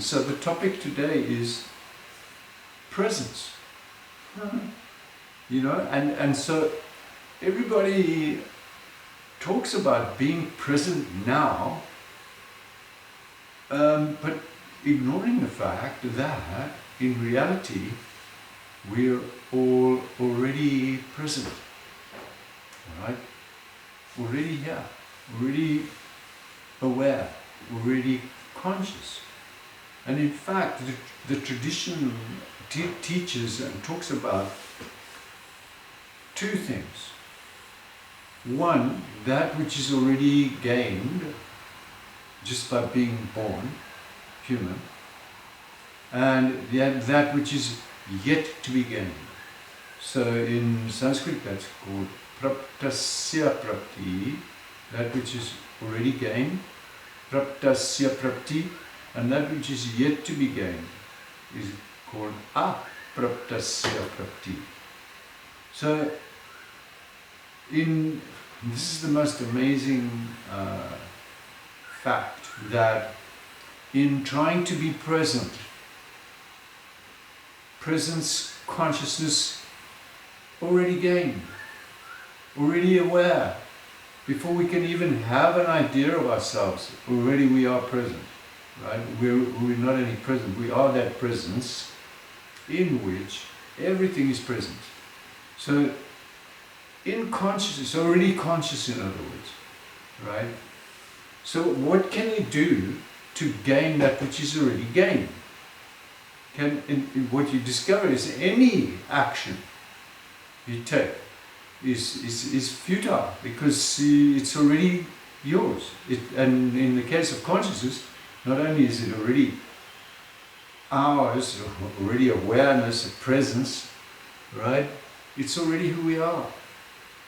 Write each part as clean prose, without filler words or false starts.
presence. So the topic today is presence. You know, and so everybody talks about being present now, but ignoring the fact that in reality we're all already present, right? Already here, already aware, already conscious. And in fact, the tradition teaches and talks about two things. One, that which is already gained just by being born, human, and that which is yet to be gained. So in Sanskrit that's called praptasya prapti, that which is already gained, praptasya prapti, and that which is yet to be gained is called apraptasya prapti. So this is the most amazing fact, that in trying to be present, presence consciousness already gained, already aware, before we can even have an idea of ourselves, already we are present, right? We're not only present, we are that presence in which everything is present. So in consciousness, already conscious in other words, right? So what can you do to gain that which is already gained? What you discover is any action you take is futile, because it's already yours. And in the case of consciousness, not only is it already ours, already awareness, presence, right? It's already who we are,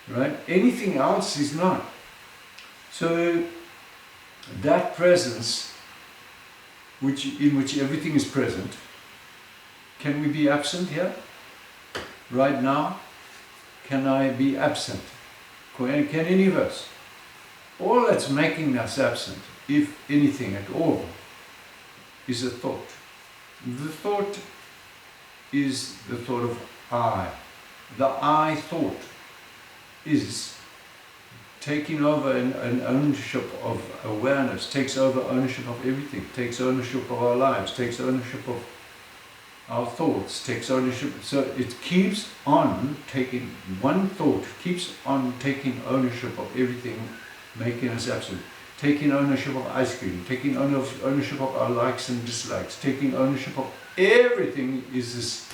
right? Anything else is not. So that presence, in which everything is present, can we be absent here? Right now? Can I be absent? Can any of us? All that's making us absent, if anything at all, is a thought. The thought is the thought of I. The I thought is taking over an ownership of awareness, takes over ownership of everything, takes ownership of our lives, takes ownership of our thoughts, takes ownership. So it keeps on taking, one thought keeps on taking ownership of everything, making us absent. Taking ownership of ice cream, taking ownership of our likes and dislikes, taking ownership of everything is this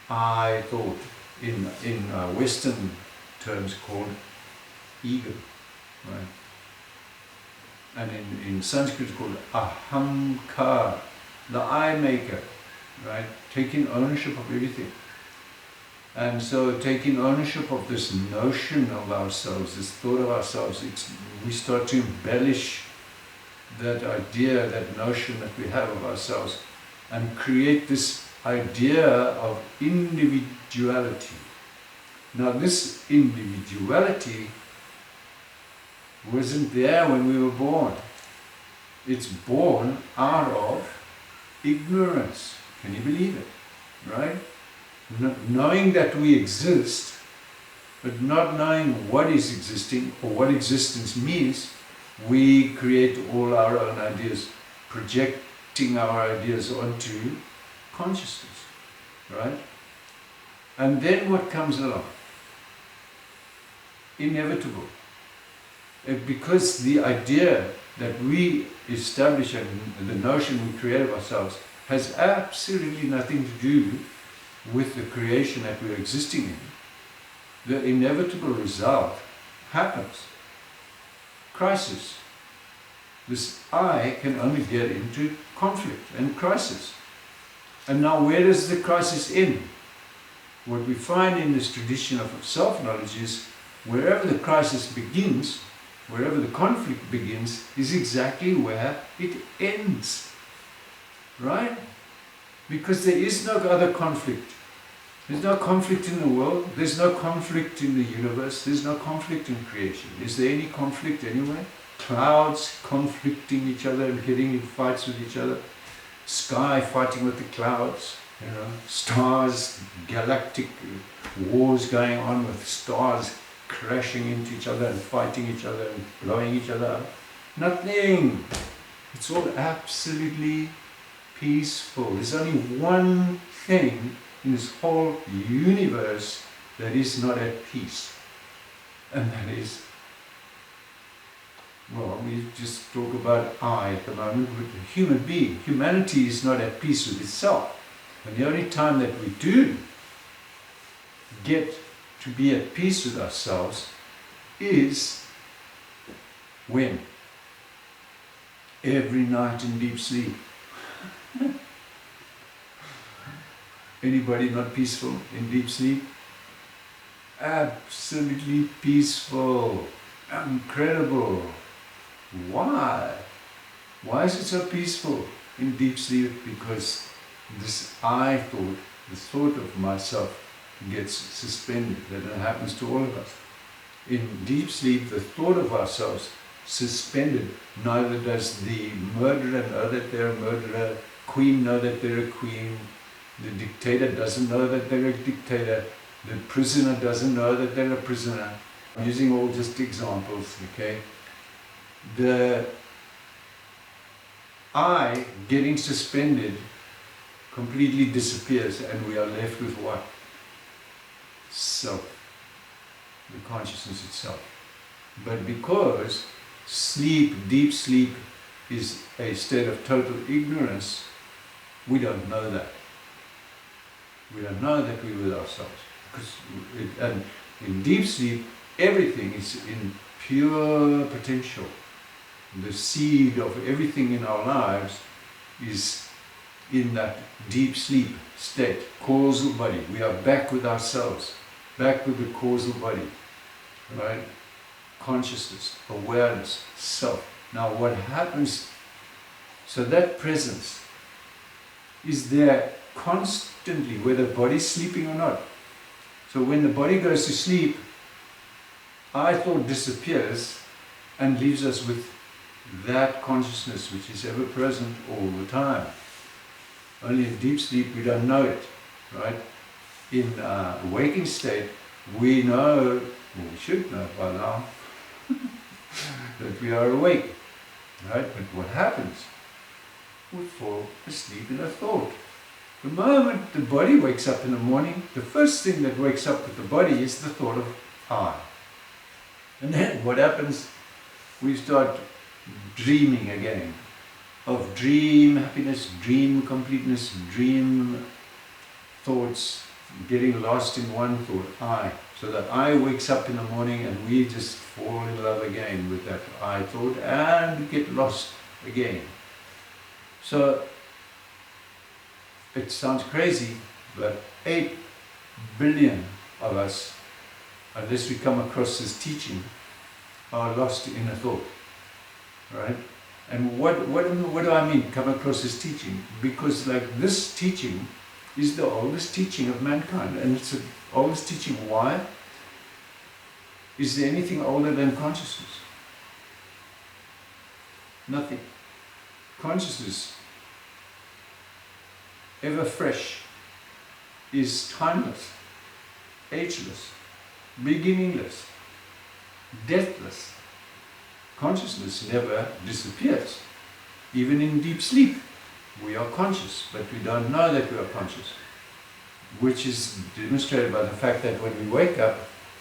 I thought, in Western terms called ego, right? And in Sanskrit it's called ahamkar, the I maker, right? Taking ownership of everything. And so taking ownership of this notion of ourselves, this thought of ourselves, we start to embellish that idea, that notion that we have of ourselves, and create this idea of individuality. Now this individuality wasn't there when we were born. It's born out of ignorance. Can you believe it? Right? Knowing that we exist, but not knowing what is existing or what existence means, we create all our own ideas, projecting our ideas onto consciousness, right? And then what comes along? Inevitable. Because the idea that we establish and the notion we create of ourselves has absolutely nothing to do with the creation that we're existing in, the inevitable result happens. Crisis. This I can only get into conflict and crisis. And now where does the crisis end? What we find in this tradition of self-knowledge is wherever the crisis begins, wherever the conflict begins, is exactly where it ends. Right? Because there is no other conflict. There's no conflict in the world, there's no conflict in the universe, there's no conflict in creation. Is there any conflict anywhere? Clouds conflicting each other and getting in fights with each other? sky fighting with the clouds, you know, stars, galactic wars going on with stars crashing into each other and fighting each other and blowing each other up. Nothing. It's all absolutely peaceful. There's only one thing in this whole universe that is not at peace. And that is, well, we just talk about I at the moment with a human being. Humanity is not at peace with itself. And the only time that we do get to be at peace with ourselves is when? Every night in deep sleep. Anybody not peaceful in deep sleep? Absolutely peaceful. Incredible. Why? Why is it so peaceful in deep sleep? Because this I thought, the thought of myself, gets suspended. That happens to all of us. In deep sleep, the thought of ourselves suspended. Neither does the murderer know that they're a murderer, queen know that they're a queen, the dictator doesn't know that they're a dictator, the prisoner doesn't know that they're a prisoner. I'm using all just examples, okay? The I getting suspended completely disappears, and we are left with what? Self, the consciousness itself. But because sleep, deep sleep, is a state of total ignorance, we don't know that. We don't know that we're with ourselves. And in deep sleep, everything is in pure potential. The seed of everything in our lives is in that deep sleep state, causal body. We are back with ourselves, back with the causal body, right? Consciousness, awareness, self. Now what happens, so that presence is there constantly, whether the body's sleeping or not. So when the body goes to sleep, I thought disappears and leaves us with that consciousness which is ever present all the time. Only in deep sleep we don't know it, right? In waking state, we know, well, we should know by now, that we are awake, right? But what happens? We fall asleep in a thought. The moment the body wakes up in the morning, the first thing that wakes up with the body is the thought of I. And then what happens? We start dreaming again, of dream happiness, dream completeness, dream thoughts, getting lost in one thought, I. So that I wakes up in the morning and we just fall in love again with that I thought and get lost again. So it sounds crazy, but 8 billion of us, unless we come across this teaching, are lost in a thought, right? And what do I mean, come across this teaching? Because like this teaching is the oldest teaching of mankind, and it's the oldest teaching. Why? Is there anything older than consciousness? Nothing. Consciousness, ever fresh, is timeless, ageless, beginningless, deathless. Consciousness never disappears. Even in deep sleep, we are conscious, but we don't know that we are conscious, which is demonstrated by the fact that when we wake up,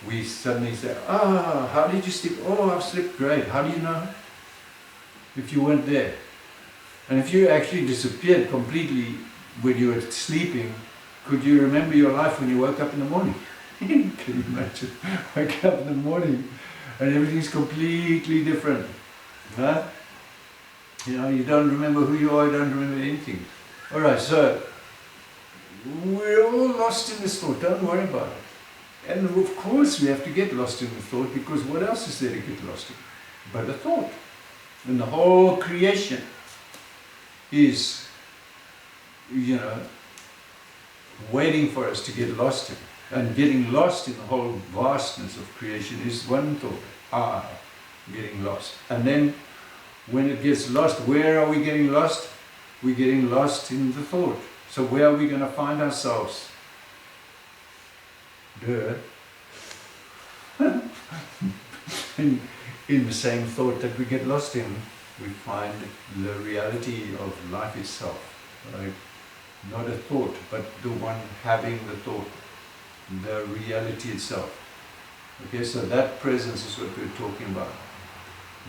we suddenly say, ah, how did you sleep? Oh, I've slept great. How do you know? If you weren't there. And if you actually disappeared completely when you were sleeping, could you remember your life when you woke up in the morning? Can you imagine? Wake up in the morning and everything's completely different. Huh? You know, you don't remember who you are, you don't remember anything. Alright, so we're all lost in this thought, don't worry about it. And of course we have to get lost in the thought, because what else is there to get lost in but a thought? And the whole creation is, you know, waiting for us to get lost in. And getting lost in the whole vastness of creation is one thought, I, getting lost. And then when it gets lost, where are we getting lost? we're getting lost in the thought. So where are we going to find ourselves? Duh. in the same thought that we get lost in, we find the reality of life itself, right? Not a thought, but the one having the thought, the reality itself. Okay, so that presence is what we're talking about.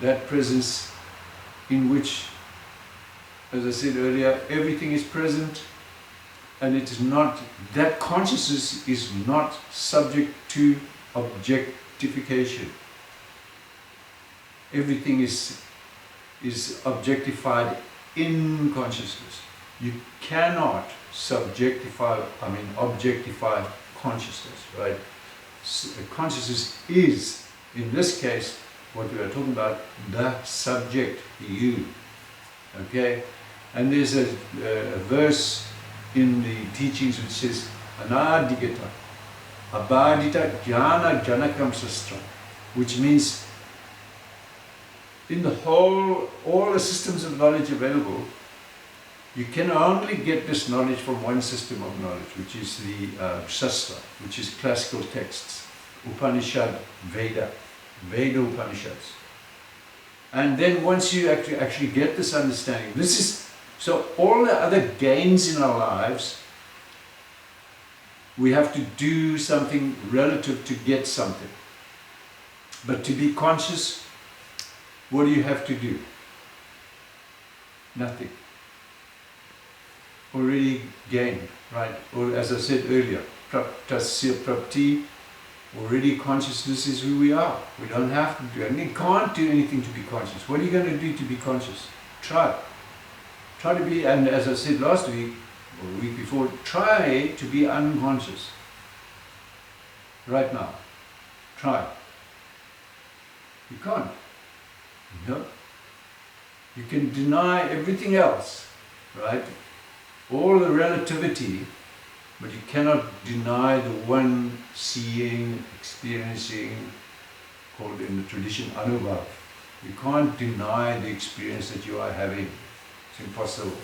That presence in which, as I said earlier, everything is present, and it is not, that consciousness is not subject to objectification. Everything is objectified in consciousness. You cannot objectify consciousness, right? Consciousness is, in this case, what we are talking about, the subject, you. Okay? And there's a verse in the teachings which says, Anadigata, Abadita Jnana Janakam Sastra, which means in the whole, all the systems of knowledge available, you can only get this knowledge from one system of knowledge, which is the Shastra, which is classical texts, Upanishad, Veda Upanishads. And then once you actually get this understanding, this is, so all the other gains in our lives, we have to do something relative to get something. But to be conscious, what do you have to do? Nothing. Already gained, right? Or as I said earlier, Tasya Prapti, already consciousness is who we are. We don't have to do anything. You can't do anything to be conscious. What are you going to do to be conscious? Try. Try to be, and as I said last week, or the week before, try to be unconscious. Right now. Try. You can't. No. You can deny everything else, right? All the relativity, but you cannot deny the one seeing, experiencing, called in the tradition Anubhav. You can't deny the experience that you are having. It's impossible.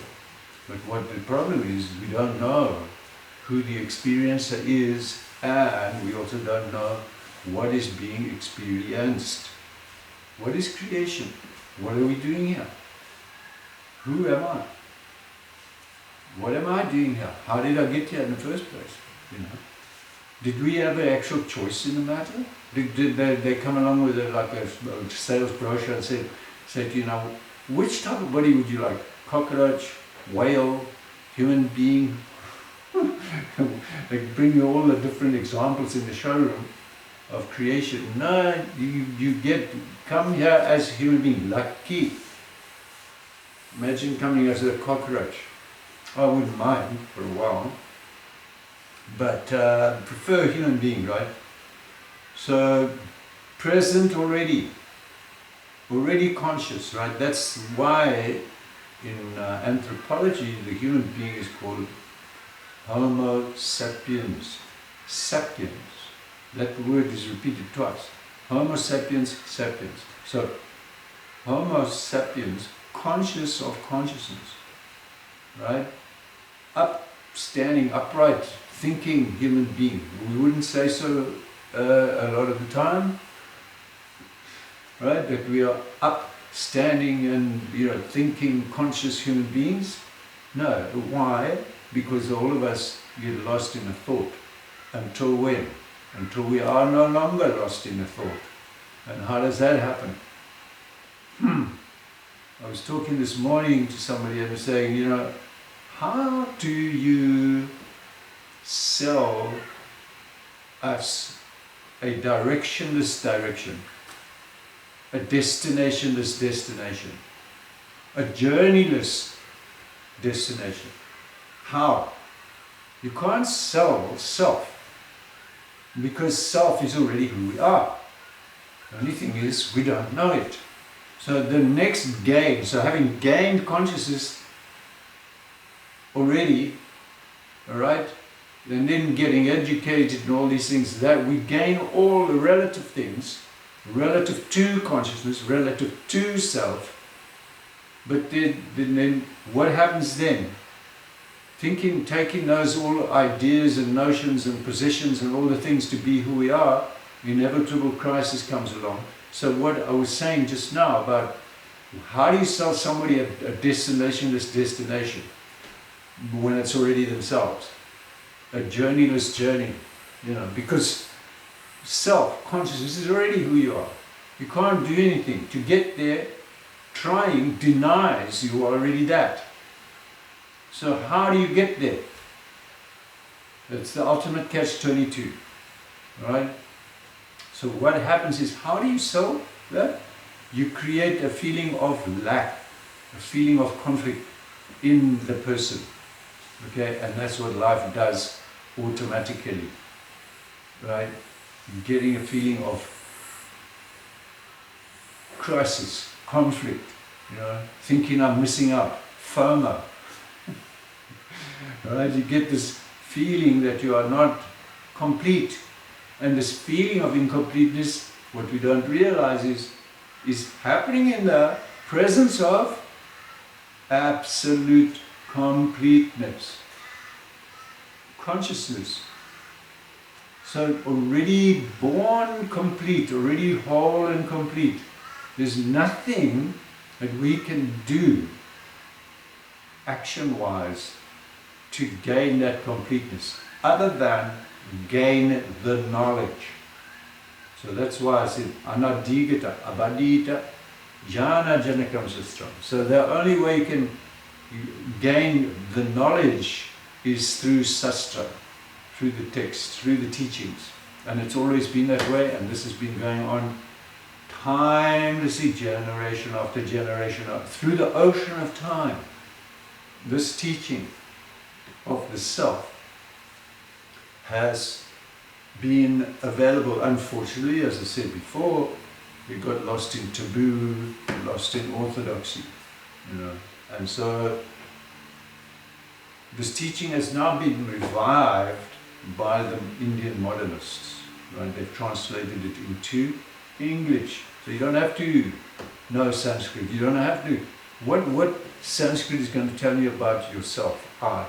But what the problem is, we don't know who the experiencer is, and we also don't know what is being experienced. What is creation? What are we doing here? Who am I? What am I doing here? How did I get here in the first place? You know, did we have an actual choice in the matter? Did they come along with a sales brochure and say to you, now, which type of body would you like? Cockroach, whale, human being? They bring you all the different examples in the showroom of creation. No, you come here as a human being, lucky. Imagine coming as a cockroach. I wouldn't mind for a while, but prefer human being, right? So present already conscious, right? That's why in anthropology the human being is called Homo sapiens. Sapiens. That word is repeated twice. Homo sapiens, sapiens. So Homo sapiens, conscious of consciousness, right? Upstanding, upright, thinking human being. We wouldn't say so a lot of the time, right? That we are upstanding and thinking, conscious human beings. No. Why? Because all of us get lost in a thought. Until when? Until we are no longer lost in a thought. And how does that happen? I was talking this morning to somebody and was saying, how do you sell us a directionless direction, a destinationless destination, a journeyless destination? How? You can't sell self, because self is already who we are. The only thing is, we don't know it. So the next gain, so having gained consciousness already, alright, and then getting educated and all these things, that we gain all the relative things, relative to consciousness, relative to self, But then what happens then? Thinking, taking those all ideas and notions and positions and all the things to be who we are, inevitable crisis comes along. So what I was saying just now about how do you sell somebody a destinationless destination when it's already themselves? A journeyless journey, because self-consciousness is already who you are. You can't do anything. To get there, trying denies you are already that. So how do you get there? It's the ultimate catch-22, right? So what happens is, how do you solve that? You create a feeling of lack, a feeling of conflict in the person, okay? And that's what life does automatically, right? Getting a feeling of crisis, conflict, thinking I'm missing out, FOMO. Right? You get this feeling that you are not complete, and this feeling of incompleteness, what we don't realize is happening in the presence of absolute completeness, consciousness. So already born complete, already whole and complete. There's nothing that we can do action-wise to gain that completeness, other than gain the knowledge. So that's why I said, anadigata, abadita, jana janakam sastram. So the only way you can gain the knowledge is through sastra, through the text, through the teachings. And it's always been that way, and this has been going on timelessly, generation after generation, through the ocean of time. This teaching of the self has been available. Unfortunately, as I said before, we got lost in taboo, lost in orthodoxy, and so this teaching has now been revived by the Indian modernists, right? They've translated it into English, so you don't have to know Sanskrit. You don't have to. What Sanskrit is going to tell you about yourself? I.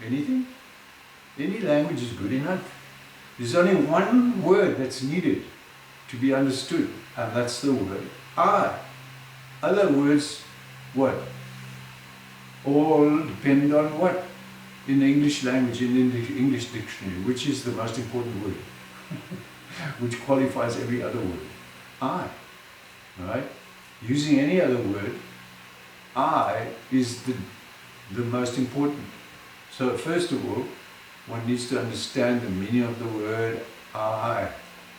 Anything? Any language is good enough. There's only one word that's needed to be understood, and that's the word I. Other words, what? All depend on what? In the English language, in the English dictionary, which is the most important word, which qualifies every other word. I. Right? Using any other word, I is the most important. So first of all, one needs to understand the meaning of the word I.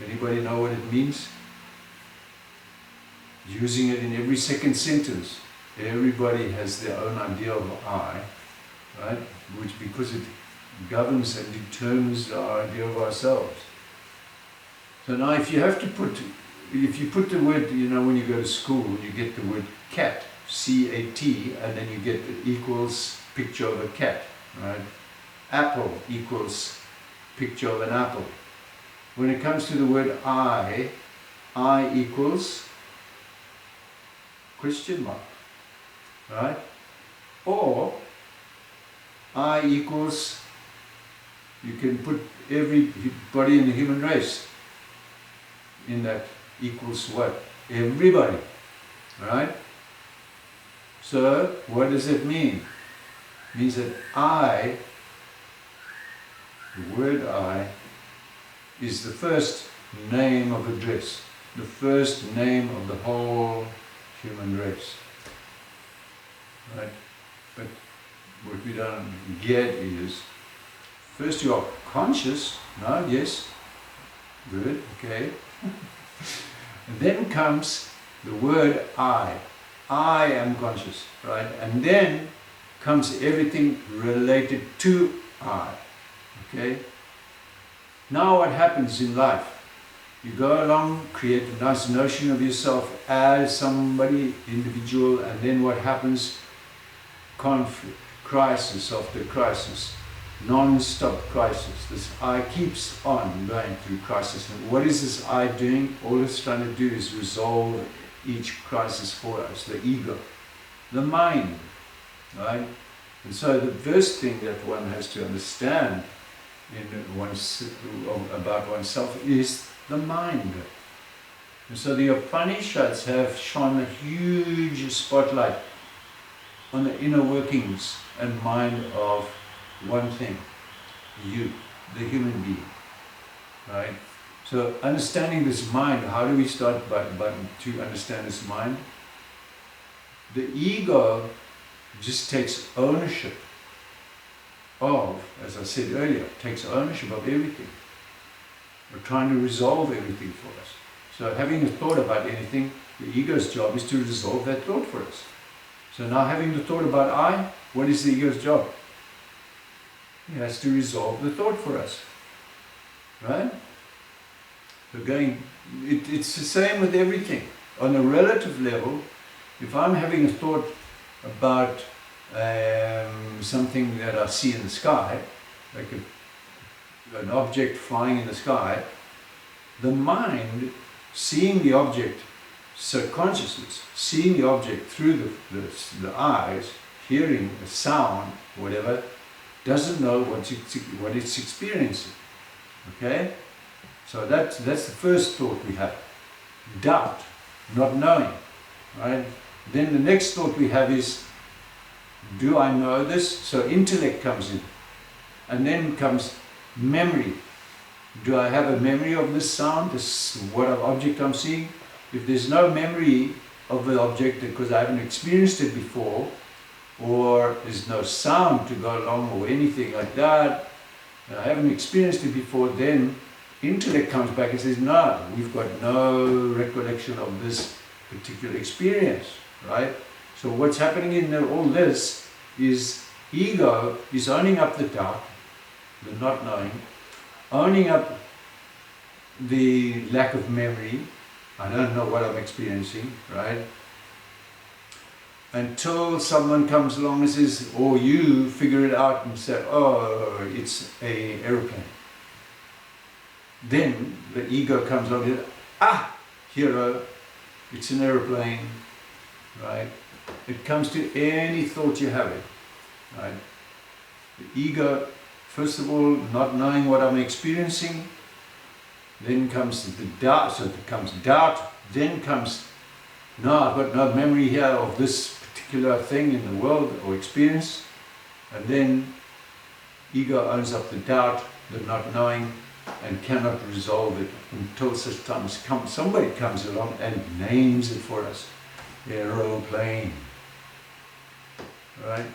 Anybody know what it means? Using it in every second sentence. Everybody has their own idea of I, right? Which, because it governs and determines our idea of ourselves. So now if you put the word, when you go to school, you get the word cat, C-A-T, and then you get the equals picture of a cat, right? Apple equals picture of an apple. When it comes to the word I equals question mark, right? Or I equals, you can put everybody in the human race in that, equals what? Everybody, right? So what does it mean? It means that I, the word I, is the first name of address, the first name of the whole human race, right? But what we don't get is, first you are conscious, no, yes, good, okay. And then comes the word I am conscious, right? And then comes everything related to I, okay? Now what happens in life? You go along, create a nice notion of yourself as somebody, individual, and then what happens? Conflict, crisis after crisis, non-stop crisis. This I keeps on going through crisis. And what is this I doing? All it's trying to do is resolve each crisis for us, the ego, the mind, right? And so the first thing that one has to understand about oneself is the mind. And so the Upanishads have shone a huge spotlight on the inner workings and mind of one thing, you, the human being, right? So understanding this mind, how do we start to understand this mind? The ego just takes ownership of, as I said earlier, takes ownership of everything. We're trying to resolve everything for us. So having a thought about anything, the ego's job is to resolve that thought for us. So now having the thought about I, what is the ego's job? It has to resolve the thought for us. Right? So it's the same with everything. On a relative level, if I'm having a thought about something that I see in the sky, like an object flying in the sky, the mind, seeing the object, so consciousness, seeing the object through the eyes, hearing a sound, whatever, doesn't know what it's experiencing. Okay? So that's the first thought we have. Doubt, not knowing. Right? Then the next thought we have is, do I know this? So intellect comes in. And then comes memory. Do I have a memory of this sound, what object I'm seeing? If there's no memory of the object because I haven't experienced it before, or there's no sound to go along or anything like that, I haven't experienced it before, then intellect comes back and says, no, we've got no recollection of this particular experience, right? So what's happening in all this is ego is owning up the doubt, the not knowing, owning up the lack of memory. I don't know what I'm experiencing, right? Until someone comes along and says, or you figure it out and say, oh, it's an aeroplane. Then the ego comes along and says, ah, hero, it's an aeroplane, right? It comes to any thought you have it, right? The ego, first of all, not knowing what I'm experiencing, then comes the doubt, so it comes doubt, then comes, no, I've got no memory here of this particular thing in the world or experience, and then ego owns up the doubt, the not knowing, and cannot resolve it until such time as somebody comes along and names it for us. Aeroplane. Right?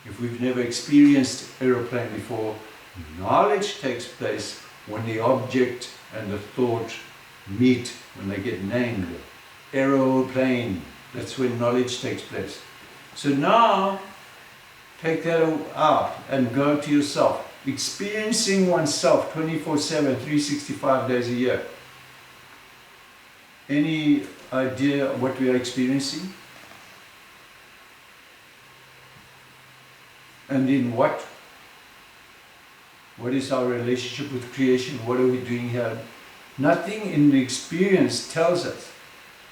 If we've never experienced aeroplane before, knowledge takes place when the object and the thought meet, when they get named. Aeroplane. That's when knowledge takes place. So now, take that out and go to yourself. Experiencing oneself 24/7, 365 days a year. Any idea what we are experiencing? And in what? What is our relationship with creation? What are we doing here? Nothing in the experience tells us.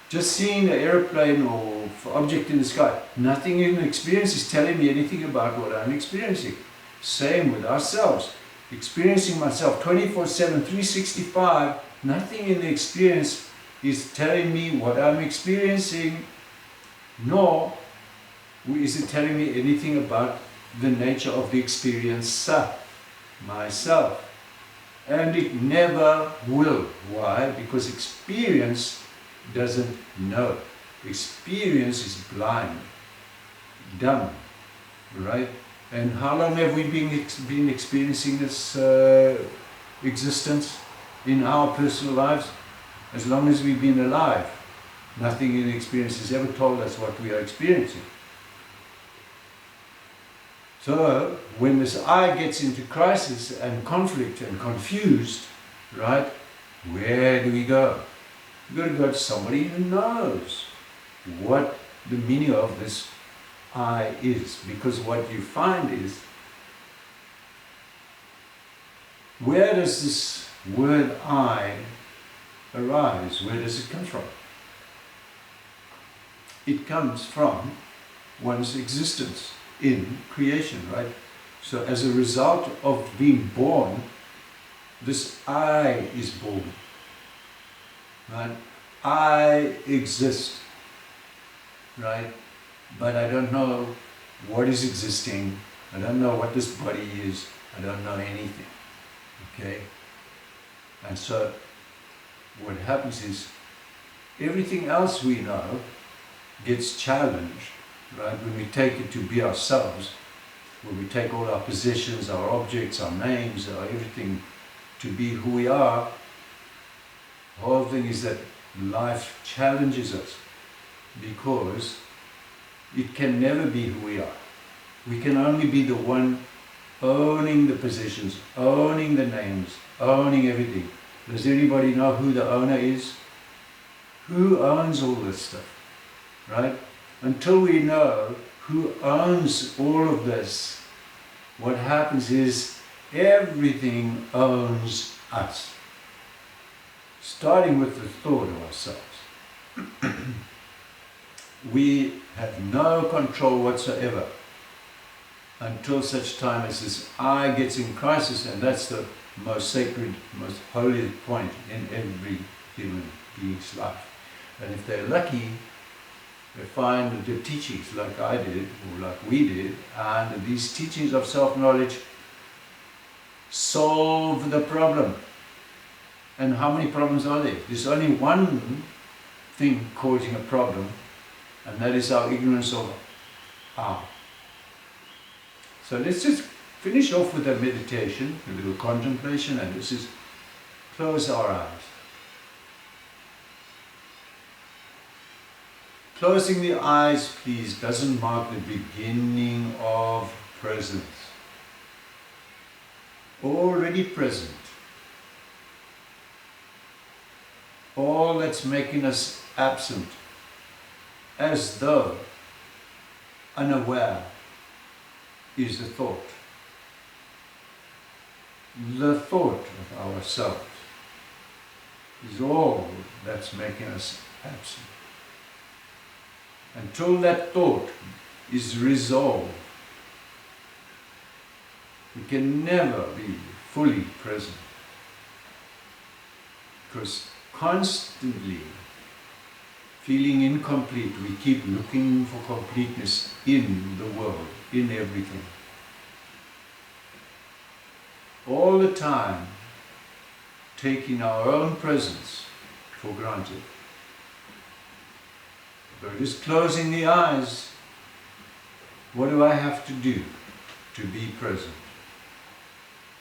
Just seeing the airplane or object in the sky, nothing in the experience is telling me anything about what I'm experiencing. Same with ourselves. Experiencing myself 24/7, 365, nothing in the experience is telling me what I'm experiencing, nor is it telling me anything about the nature of the experience, myself. And it never will. Why? Because experience doesn't know. Experience is blind, dumb, right? And how long have we been experiencing this existence in our personal lives? As long as we've been alive. Nothing in the experience has ever told us what we are experiencing. So, when this I gets into crisis and conflict and confused, right, where do we go? We've got to go to somebody who knows what the meaning of this I is. Because what you find is, where does this word I arise? Where does it come from? it comes from one's existence in creation, right? So as a result of being born, this I is born, right? I exist, right? But I don't know what is existing. I don't know what this body is. I don't know anything, okay? And so what happens is everything else we know gets challenged, right? When we take it to be ourselves, when we take all our possessions, our objects, our names, our everything to be who we are, the whole thing is that life challenges us because it can never be who we are. We can only be the one owning the possessions, owning the names, owning everything. Does anybody know who the owner is? Who owns all this stuff, right? Until we know who owns all of this, what happens is everything owns us. Starting with the thought of ourselves. We have no control whatsoever until such time as this I gets in crisis, and that's the most sacred, most holy point in every human being's life. And if they're lucky, they find the teachings like I did, or like we did, and these teachings of self-knowledge solve the problem. And how many problems are there? There's only one thing causing a problem, and that is our ignorance of I. So let's just finish off with a meditation, a little contemplation, and this is close our eyes. Closing the eyes, please, doesn't mark the beginning of presence. Already present. All that's making us absent, as though unaware, is the thought. The thought of ourselves is all that's making us absent. Until that thought is resolved, we can never be fully present. Because constantly feeling incomplete, we keep looking for completeness in the world, in everything. All the time taking our own presence for granted. But just closing the eyes, what do I have to do to be present?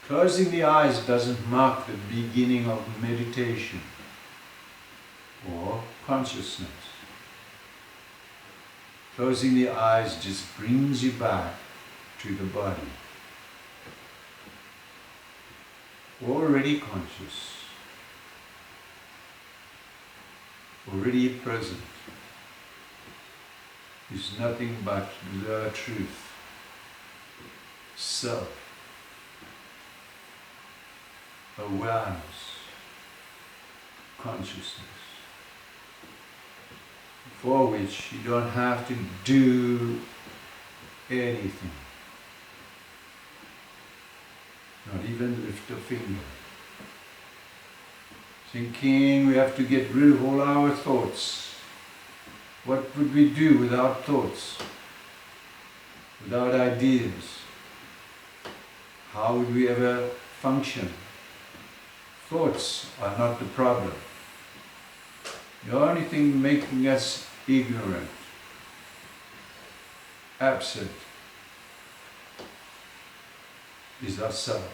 Closing the eyes doesn't mark the beginning of meditation or consciousness. Closing the eyes just brings you back to the body. Already conscious, already present, is nothing but the truth, self, awareness, consciousness, for which you don't have to do anything. Not even lift a finger. Thinking we have to get rid of all our thoughts. What would we do without thoughts? Without ideas? How would we ever function? Thoughts are not the problem. The only thing making us ignorant, absent, is ourselves.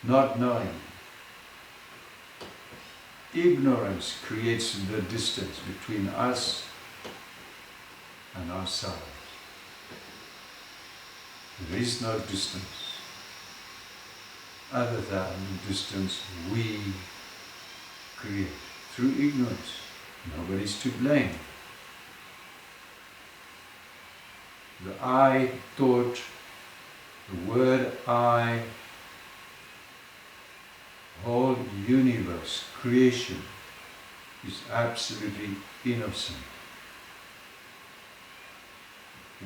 Not knowing. Ignorance creates the distance between us and ourselves. There is no distance other than the distance we create through ignorance. Nobody's to blame. The I thought, the word I, whole universe, creation, is absolutely innocent.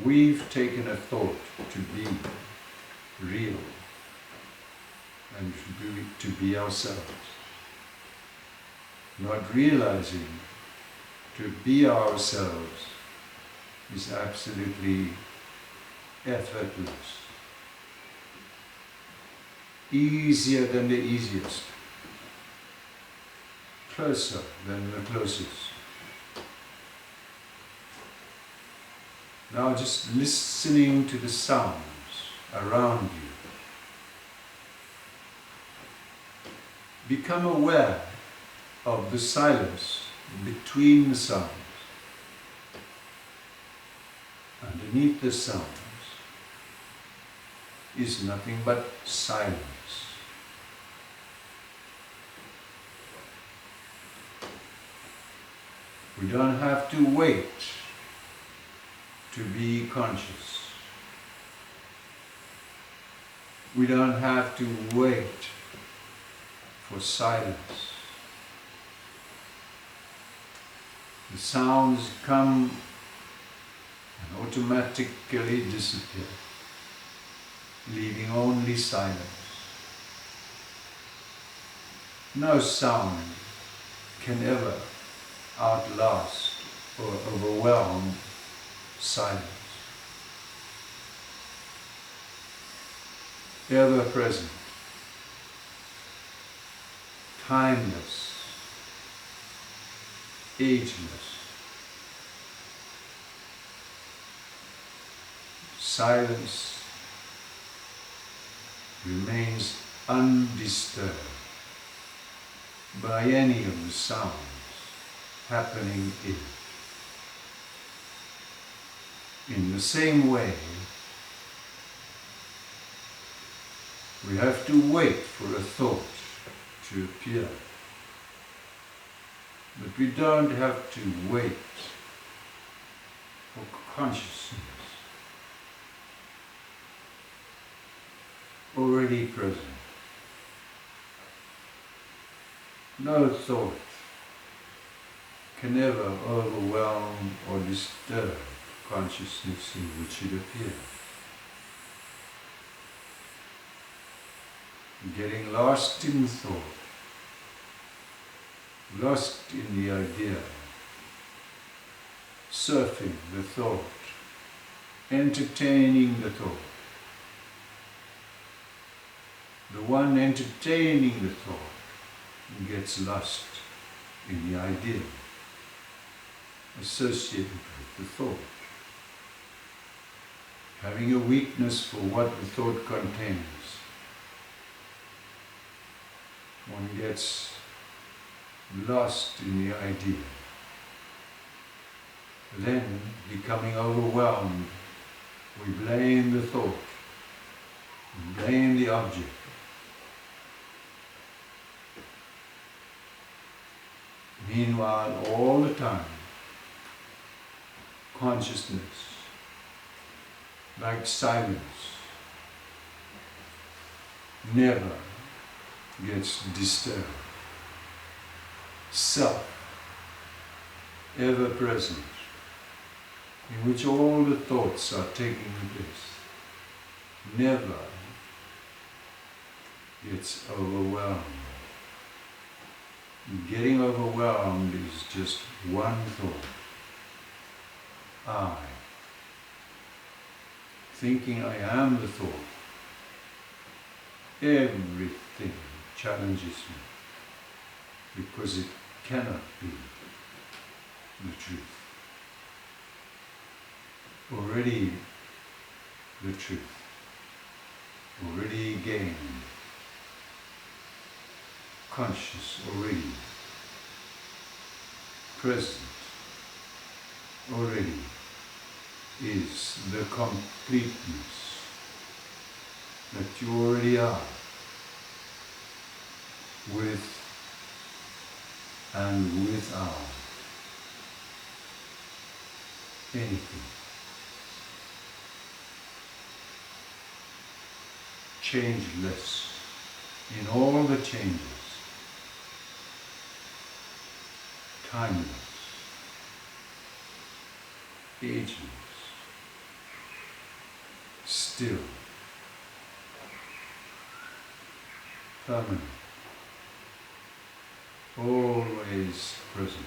We've taken a thought to be real and to be ourselves, not realizing to be ourselves is absolutely effortless, easier than the easiest, closer than the closest. Now just listening to the sounds around you. Become aware of the silence between the sounds. Underneath the sounds is nothing but silence. We don't have to wait to be conscious. We don't have to wait for silence. The sounds come and automatically disappear, leaving only silence. No sound can ever outlast or overwhelm silence. Ever present, timeless, ageless. Silence remains undisturbed by any of the sounds happening in it. In the same way, we have to wait for a thought to appear. But we don't have to wait for consciousness already present. No thought can ever overwhelm or disturb consciousness in which it appears. Getting lost in thought, lost in the idea, surfing the thought, entertaining the thought. The one entertaining the thought gets lost in the idea associated with the thought. Having a weakness for what the thought contains, one gets lost in the idea. Then, becoming overwhelmed, we blame the thought, we blame the object. Meanwhile, all the time, consciousness, like silence, never gets disturbed. Self, ever present, in which all the thoughts are taking place, never gets overwhelmed. Getting overwhelmed is just one thought. I. Thinking I am the thought. Everything challenges me because it cannot be the truth. Already the truth. Already gained. Conscious already, present already is the completeness that you already are, with and without anything. Changeless in all the changes. timeless, ageless, still, permanent, always present.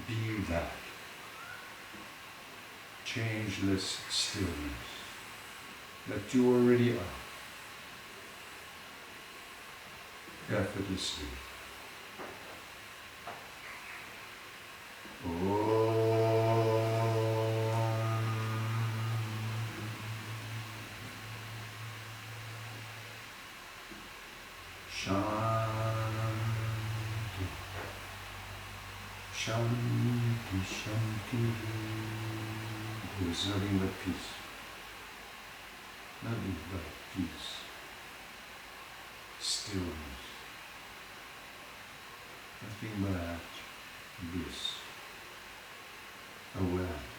Be that changeless stillness that you already are, effortlessly. Shanti, Shanti, Shanti. There is nothing but peace. Nothing but peace. Stillness. Nothing but bliss. Awareness.